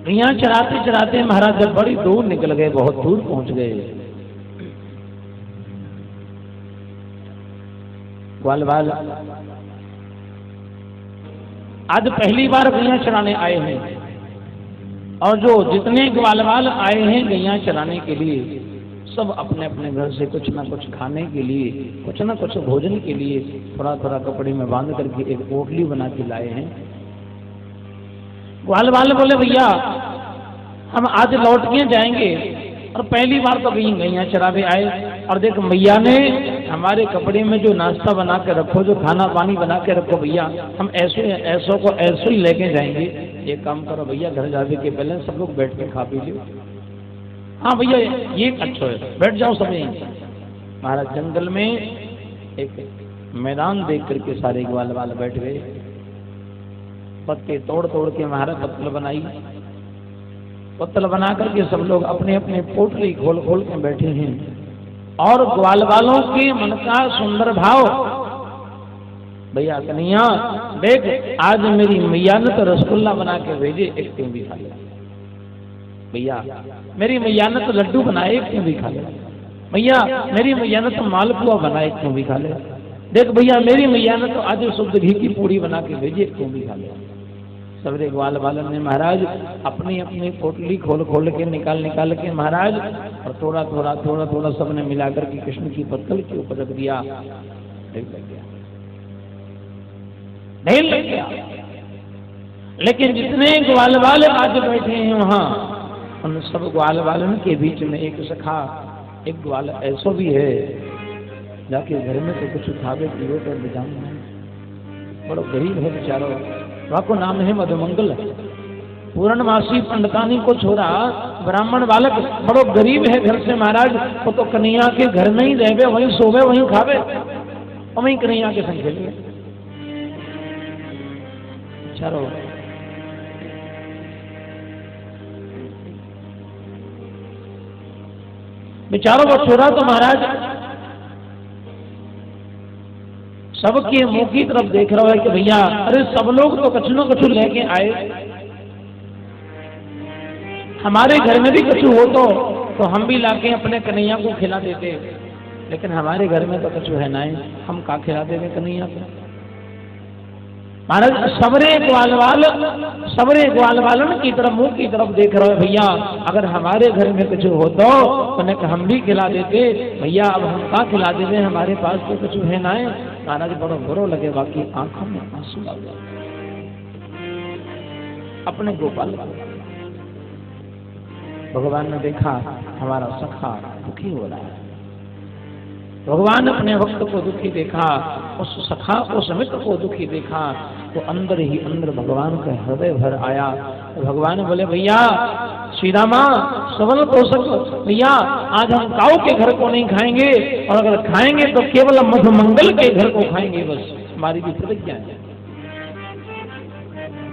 गैया चराते चराते महाराज जब बड़ी दूर निकल गए, बहुत दूर पहुंच गए, ग्वालवाल आज पहली बार गैया चराने आए हैं, और जो जितने ग्वालवाल आए हैं गैया चराने के लिए, सब अपने अपने घर से कुछ ना कुछ खाने के लिए, कुछ ना कुछ भोजन के लिए थोड़ा थोड़ा कपड़े में बांध करके एक पोटली बना के लाए हैं। ग्वालवाल बोले भैया हम आज लौट के जाएंगे, और पहली बार तो गैया चरावे आए, और देख मैया ने हमारे कपड़े में जो नाश्ता बना के रखो, जो खाना पानी बना के रखो भैया, हम ऐसों को ऐसो ही लेके जाएंगे। एक काम करो भैया, घर जाने के पहले सब लोग बैठ के खा पी लो। हाँ भैया ये अच्छा है, बैठ जाओ सब यहीं। महाराज जंगल में एक मैदान देख करके सारे ग्वालवाल बैठ गए, पत्ते तोड़ तोड़ के महाराज पत्तल बनाई, पत्तल बना करके सब लोग अपने अपने पोटली खोल खोल के बैठे हैं, और ग्वालवालों के मन का सुंदर भाव, भैया कन्हैया देख आज मेरी मैया ने तो रसगुल्ला बना के भेजे, एक तुम भी खा ले। भैया मेरी मैया ने तो लड्डू बनाए, एक तुम भी खा ले। भैया मेरी मैया ने तो मालपुआ बनाए, एक तुम भी खा ले। देख भैया मेरी मैया ने तो आज शुद्ध घी की पूरी बना के भेजी, एक तुम भी खा ले। सबरे ग्वालवालन ने महाराज अपनी अपनी पोटली खोल खोल के निकाल के महाराज, और थोड़ा थोड़ा थोड़ा थोड़ा सबने मिलाकर के कृष्ण की पत्तल के ऊपर रख दिया। ढेर लग गया, ढेर लग गया। लेकिन जितने ग्वालवाल आज बैठे हैं वहां, उन सब ग्वालवालन के बीच में एक सखा, एक ग्वाल ऐसा भी है जाके घर में तो कुछ खावे पियो कर बिजाम, बड़ा गरीब है बेचारो, को नाम है मधुमंगल, पूर्णमासी पंडितानी को छोड़ा ब्राह्मण बालक, बड़ो गरीब है घर से महाराज। वो तो कन्हैया के घर में ही रहे, वहीं सोवे वहीं खावे, और वहीं कन्हैया के संग खेले। चलो बेचारों को छोड़ा तो महाराज सबके मुंह की तरफ देख रहा है कि भैया अरे सब लोग तो कछु न कछु लेके आए, हमारे घर में भी कछु हो तो हम भी लाके अपने कन्हैया को खिला देते, लेकिन हमारे घर में तो कछु है ना, हम का खिला देंगे कन्हैया को। महाराज सबरे ग्वालवालन की तरफ मुंह की तरफ देख रहे हो, भैया अगर हमारे घर में कुछ हो तो हम भी खिला देते, भैया अब हम का खिला देते, हमारे पास तो कुछ है ना। महाराज बड़ो बुरो लगे, बाकी आंखों में आंसू आ गए अपने गोपाल को। भगवान ने देखा हमारा सखा दुखी हो रहा है, भगवान अपने भक्त को दुखी देखा, उस सखा उस मित्र को दुखी देखा, तो अंदर ही अंदर भगवान का हृदय भर आया। तो भगवान बोले भैया श्री रामा सबल पोषक, भैया आज हम काऊ के घर को नहीं खाएंगे, और अगर खाएंगे तो केवल मधुमंगल के घर को खाएंगे, बस हमारी भी प्रतिज्ञा है।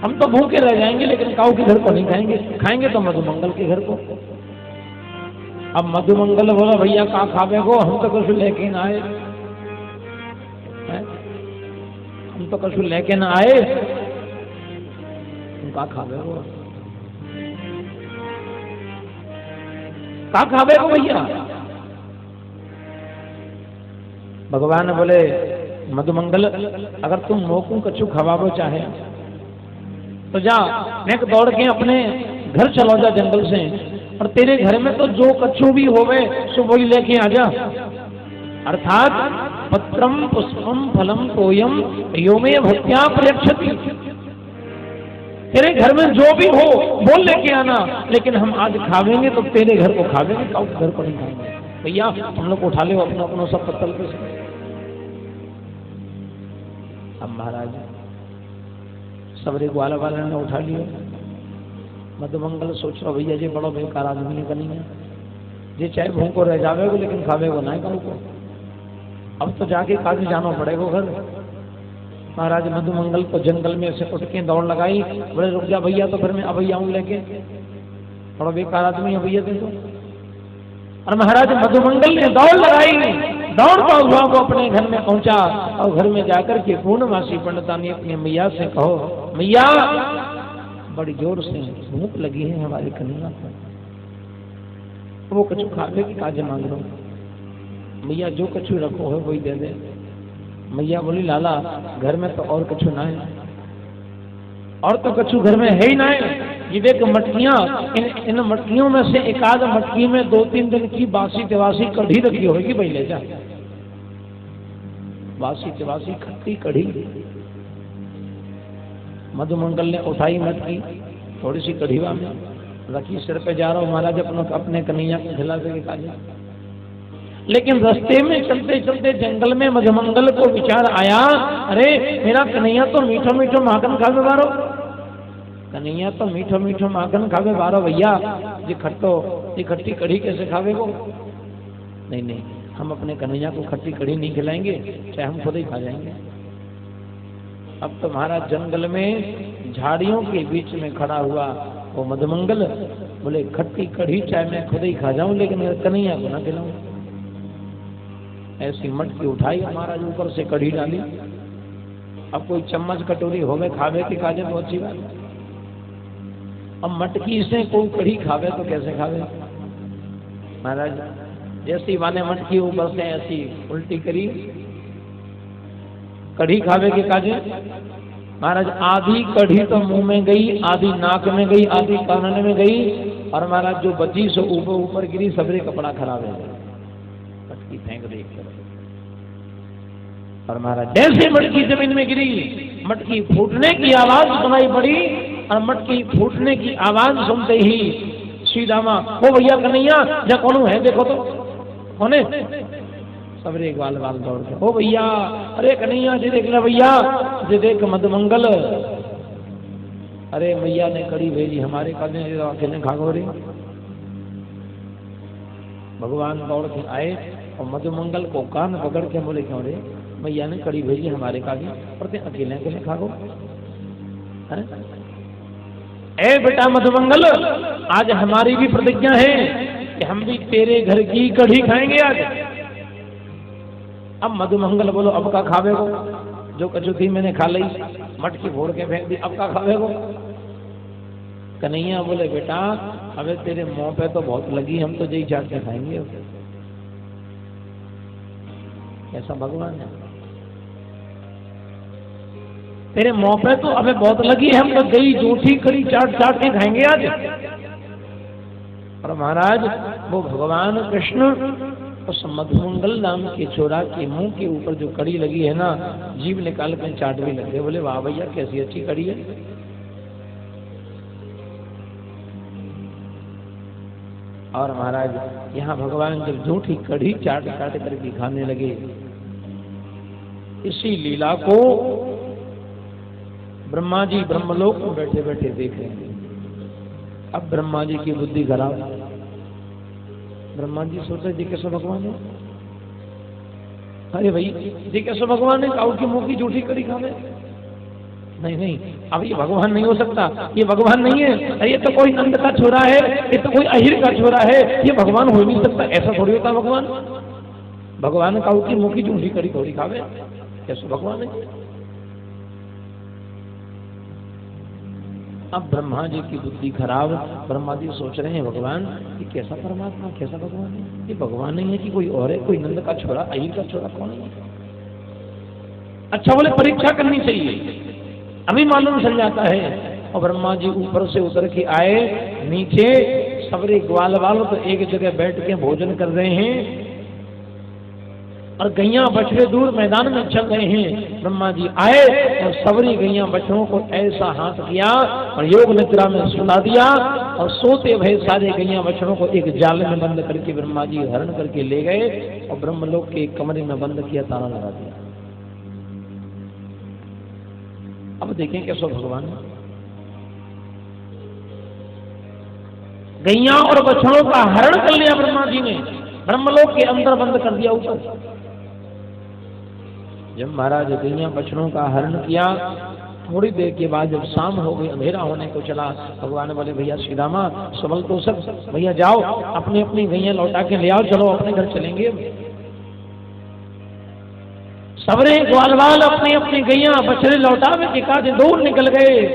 हम तो भूखे रह जाएंगे लेकिन काऊ के घर को नहीं खाएंगे, खाएंगे तो मधुमंगल के घर को। अब मधुमंगल बोला भैया का खावे को, हम तो कुछ लेके ना आए, हम तो कुछ लेके ना आए, तुम का खावे को, का खावे को भैया। भगवान बोले मधुमंगल अगर तुम मोकू कछु खवाबो चाहे तो जा नेक दौड़ के अपने घर चलो जा जंगल से, और तेरे घर में तो जो कछु भी होवे सो वही लेके आ जा। अर्थात पत्रम पुष्पम फलम तोयम यो में भक्त्या प्रयक्षति, तेरे घर में जो भी हो वो लेके आना, लेकिन हम आज खावेंगे तो तेरे घर को खावेंगे, काऊ घर को नहीं खाएंगे। भैया हम लोग उठा ले अपना अपना सब पत्तल पे से। अब महाराज सबरे ग्वाला वाला ने उठा लिया। मधुमंगल सोच रहा भैया जी बड़ो बेकार आदमी नहीं है, जी चाहे भूखो रह जावेगो लेकिन खावेगो ना कहूँ को, अब तो जाके काज जाना पड़ेगा घर। महाराज मधुमंगल को जंगल में से उठ के दौड़ लगाई, बोले रुक जा भैया, तो फिर मैं अब आऊँ लेके, बड़ा बेकार आदमी है भैया तो। और महाराज मधुमंगल ने दौड़ लगाई, दौड़ता हुआ वो अपने घर में पहुंचा, और घर में जाकर के पूर्णमासी पंडितानी अपनी मैया से कहो मैया बड़ी जोर से भूख लगी है हमारे कन्हैया को, वो कछु खावे की काजे मांग लो। मैया जो कछु रखो है वही दे दे। मैया बोली लाला घर में तो और कछु ना है, और तो कछु घर में है ही ना है। ये देख मटकियां, इन मटकियों में से एक आध मटकी में 2-3 दिन की बासी तिवासी कढ़ी रखी होगी, भाई ले जा। बासी तिवासी खट्टी कढ़ी। मधुमंगल ने उठाई मटकी, थोड़ी सी कढ़ीवा में रखी, सिर पे जा रहा हूं महाराज अपने कन्हैया को खिला दे काजे। लेकिन रास्ते में चलते चलते जंगल में मधुमंगल को विचार आया, अरे मेरा कन्हैया तो मीठो मीठो माखन खावे बारो, कन्हैया तो मीठो मीठो माखन खावे बारो भैया, ये खट्टी कढ़ी कैसे खावे वो। नहीं नहीं, हम अपने कन्हैया को खट्टी कढ़ी नहीं खिलाएंगे, चाहे हम खुद ही खा जाएंगे। अब तो महाराज जंगल में झाड़ियों के बीच में खड़ा हुआ वो मधुमंगल बोले खट्टी कढ़ी चाहे मैं खुद ही खा जाऊं, लेकिन कन्हैया को ना खिलाऊं। ऐसी मटकी उठाई महाराज, ऊपर से कढ़ी डाली। अब कोई चम्मच कटोरी हो गए खावे के काजे तो अच्छी बात। अब मटकी से कोई कढ़ी खावे तो कैसे खावे महाराज। जैसी माने मटकी ऊपर से ऐसी उल्टी करी, कढ़ी खावे के काजे महाराज। आधी कढ़ी तो मुंह में गई, आधी नाक में गई, आधी कानने में गई, और महाराज जो बची सो ऊपर ऊपर गिरी, सबरे कपड़ा खराब है, मटकी फेंक दी। और महाराज जैसे मटकी जमीन में गिरी, मटकी फूटने की आवाज सुनाई पड़ी, और मटकी फूटने की आवाज सुनते ही सीधामा वो भैया कन्हैया जा कौन है देखो तो कौन है। सबरे ग्वाल वाल दौड़ के ओ भैया, अरे कन्हैया जी देख ले भैया, जी देख मधुमंगल, अरे भैया ने कड़ी भेजी हमारे कन्हैया खागो रे। भगवान दौड़ के आए और मधुमंगल को कान पकड़ के बोले क्यों रे, भैया ने कड़ी भेजी हमारे कागे, और ते अकेले अकेले खागो। ए बेटा मधुमंगल, आज हमारी भी प्रतिज्ञा है कि हम भी तेरे घर की कढ़ी खाएंगे आज। अब मधुमंगल बोलो अब का खावे को, जो कछु थी मैंने खा ली, मटकी फोड़ के फेंक दी, अब का खावे को। कन्हैया बोले बेटा अबे तेरे मुंह पे तो बहुत लगी, हम तो जई चाट के खाएंगे। ऐसा भगवान है, तेरे मुंह पे तो अबे बहुत लगी, हम तो दही जूठी कड़ी चाट चाट के खाएंगे आज। और महाराज वो भगवान कृष्ण उस मधुमंगल नाम के छोरा के मुंह के ऊपर जो कड़ी लगी है ना, जीभ निकाल कर चाट भी लगे, बोले वाह भैया कैसी अच्छी कड़ी है। और महाराज यहाँ भगवान जब झूठी कड़ी चाट चाट करके खाने लगे, इसी लीला को ब्रह्मा जी ब्रह्मलोक में बैठे बैठे देख रहे हैं। अब ब्रह्मा जी की बुद्धि खराब, ब्रह्मा जी सोच रहे जी कैसे भगवान है, अरे भाई जी कैसे भगवान है, काऊ की मुंह की झूठी कड़ी खावे। नहीं नहीं, अब ये भगवान नहीं हो सकता, ये भगवान नहीं है, ये तो कोई नंद का छोरा है, ये तो कोई अहिर का छोरा है, ये भगवान हो नहीं सकता, ऐसा थोड़ी होता भगवान। भगवान काऊ की मुंह की झूठी कड़ी थोड़ी खावे, कैसे भगवान है। अब ब्रह्मा जी की बुद्धि खराब, ब्रह्मा जी सोच रहे हैं भगवान ये कैसा परमात्मा, कैसा भगवान है, ये भगवान नहीं है कि कोई और है, कोई नंद का छोरा, अहिर का छोरा कौन है। अच्छा बोले परीक्षा करनी चाहिए, अभी मालूम चल जाता है। और ब्रह्मा जी ऊपर से उतर के आए, नीचे सबरे ग्वाल वालों तो एक जगह बैठ के भोजन कर रहे हैं, और गैया बछड़े दूर मैदान में चल रहे हैं। ब्रह्मा जी आए और सबरी गैया बछड़ों को ऐसा हाथ किया और योग निद्रा में सुला दिया, और सोते भय सारे गैया बछड़ों को एक जाल में बंद करके ब्रह्मा जी हरण करके ले गए और ब्रह्मलोक के कमरे में बंद किया, ताला लगा दिया। अब देखें कैसा भगवान, गैया और बछड़ों का हरण कर लिया ब्रह्मा जी ने, ब्रह्मलोक के अंदर बंद कर दिया ऊपर। जब महाराज गैया बछड़ों का हरण किया, थोड़ी देर के बाद जब शाम हो गई, अंधेरा होने को चला, भगवान बोले भैया श्री रामा सबल तो सब, भैया जाओ अपनी अपनी गैया लौटा के ले आओ, चलो अपने घर चलेंगे। सबरे ग्वालवाल अपनी अपनी गैया बछड़े लौटावे के काज दूर निकल गए।